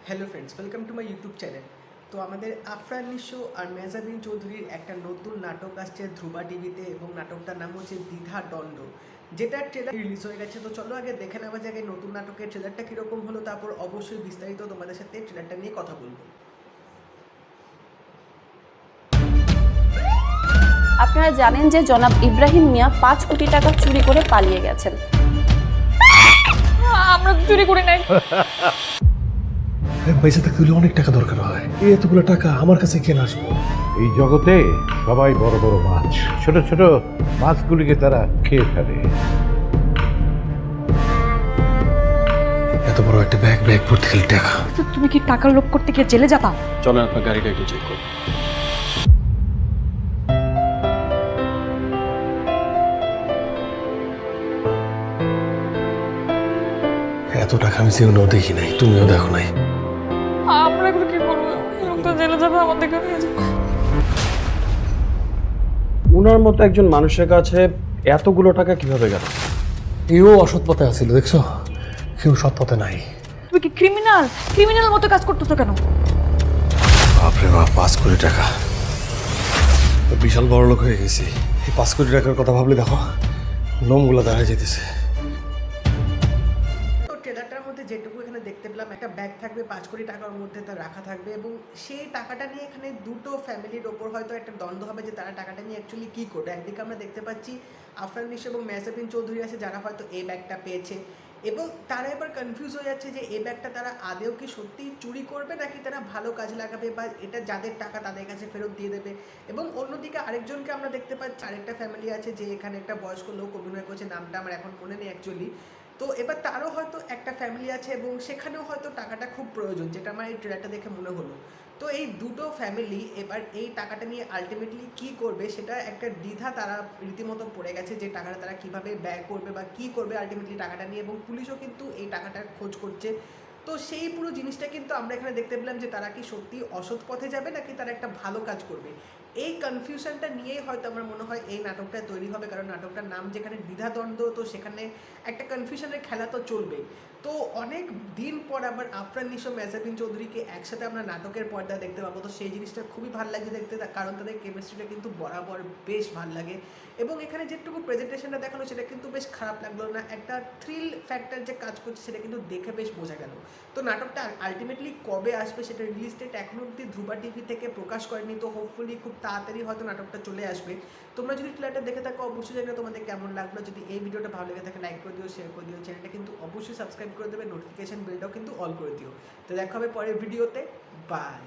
Hello friends, welcome to my YouTube channel. তো আমাদের আফরান নিশো আর মেহজাবিন চৌধুরীর একটা নতুন নাটক আসছে ধ্রুবা টিভিতে এবং নাটকটার নাম হচ্ছে দ্বিধা দ্বন্দ্ব, যেটার ট্রেলার রিলিজ হয়ে গেছে। তো চলো আগে দেখে নেওয়া যাক এই নতুন নাটকের ট্রেলারটা কীরকম হলো, তারপর অবশ্যই বিস্তারিত তোমাদের সাথে ট্রেলারটা নিয়ে কথা বলবো। আপনারা জানেন যে জনাব ইব্রাহিম মিয়া 5 কোটি টাকা চুরি করে পালিয়ে গেছেন। আমরা চুরি করি নাই। পয়সা থাকতে হলে অনেক টাকা দরকার হয়, এই এতগুলো টাকা আমার কাছে কেন আসবো? এই জগতে সবাই বড় বড় মাছ, ছোট ছোট মাছগুলিকে তারা খেয়ে ফেলে। এত বড় একটা ব্যাগ ভর্তি খালি টাকা। তুমি কি টাকার লোভ করতে গিয়ে জেলে যাবা? চলেন আপনার গাড়িটা একটু চেক করুন। এত টাকা আমি জীবনেও দেখি নাই, তুমিও দেখো নাই। আমরা এখন কি করবো? লোক তো জেলে যাবে, আমাদেরকে নিয়ে যাবে। উনার মতো একজন মানুষের কাছে এতগুলো টাকা কিভাবে গেল? এও অসৎ পথে আসছিল, দেখছো? কেউ সৎ পথে নাই। তুমি কি ক্রিমিনাল মতো কাজ করতেছো কেন? বাপরে বাপ, 5 কোটি টাকা! তো বিশাল বড় লোক হয়ে গেছি। এই 5 কোটি টাকার কথা ভাবলে দেখো লোমগুলো দাঁড়িয়ে যেতেছে। তো ট্রেলারটার মধ্যে যেটুকু এখানে দেখতে পেলাম, একটা ব্যাগ থাকবে 5 কোটি টাকার মধ্যে তা রাখা থাকবে এবং সেই টাকাটা নিয়ে এখানে দুটো ফ্যামিলির ওপর হয়তো একটা দ্বন্দ্ব হবে যে তারা টাকাটা নিয়ে অ্যাকচুয়ালি কী করবে। একদিকে আমরা দেখতে পাচ্ছি আফরান নিশো এবং মেহজাবিন চৌধুরী আছে যারা হয়তো এই ব্যাগটা পেয়েছে এবং তারা এবার কনফিউজ হয়ে যাচ্ছে যে এই ব্যাগটা তারা আদেও কি সত্যিই চুরি করবে নাকি তারা ভালো কাজে লাগাবে বা এটা যাদের টাকা তাদের কাছে ফেরত দিয়ে দেবে। এবং অন্যদিকে আরেকজনকে আমরা দেখতে পাচ্ছি, আরেকটা ফ্যামিলি আছে যে এখানে একটা বয়স্ক লোক অভিনয় করছে, নামটা আমার এখন মনে নেই অ্যাকচুয়ালি। তো এবার তারও হয়তো একটা ফ্যামিলি আছে এবং সেখানেও হয়তো টাকাটা খুব প্রয়োজন, যেটা আমার এই ট্রেলারটা দেখে মনে হলো। তো এই দুটো ফ্যামিলি এবার এই টাকাটা নিয়ে আলটিমেটলি কী করবে সেটা একটা দ্বিধা তারা রীতিমতো পড়ে গেছে, যে টাকাটা তারা কীভাবে ব্যয় করবে বা কী করবে আলটিমেটলি টাকাটা নিয়ে, এবং পুলিশও কিন্তু এই টাকাটার খোঁজ করছে। তো সেই পুরো জিনিসটা কিন্তু আমরা এখানে দেখতে পেলাম যে তারা কি সত্যি অসৎ পথে যাবে নাকি তারা একটা ভালো কাজ করবে। এই কনফিউশনটা নিয়েই হয়তো আমার মনে হয় এই নাটকটা তৈরি হবে, কারণ নাটকটার নাম যেখানে দ্বিধাদ্বন্দ্ব, তো সেখানে একটা কনফিউশনের খেলা তো চলবে। তো অনেক দিন পর আবার আফরান নিশো মেহজাবিন চৌধুরীকে একসাথে আমরা নাটকের পর্দায় দেখতে পাবো, তো সেই জিনিসটা খুবই ভালো লাগে দেখতে, কারণ তাদের কেমিস্ট্রিটা কিন্তু বরাবর বেশ ভালো লাগে। এবং এখানে যেটুকু প্রেজেন্টেশনটা দেখানো সেটা কিন্তু বেশ খারাপ লাগলো না, একটা থ্রিল ফ্যাক্টর যে কাজ করছে সেটা কিন্তু দেখে বেশ বোঝা গেল। তো নাটকটা আলটিমেটলি কবে আসবে সেটা রিলিজ ডেট এখনো অবধি ধ্রুবা টিভি থেকে প্রকাশ করেনি, তো হোপফুলি খুব তাড়াতাড়ি হয়তো নাটকটা চলে আসবে। তোমরা যদি ট্রেলারটা দেখে থাকো অবশ্যই জানিও তোমাদের কেমন লাগলো। যদি এই ভিডিওটা ভালো লেগে থাকে লাইক করে দিও, শেয়ার করে দিও, চ্যানেলটা কিন্তু অবশ্যই সাবস্ক্রাইব করে দেবে, নোটিফিকেশন বেলটাও কিন্তু অল করে দিও। তো দেখা হবে পরের ভিডিওতে, বাই।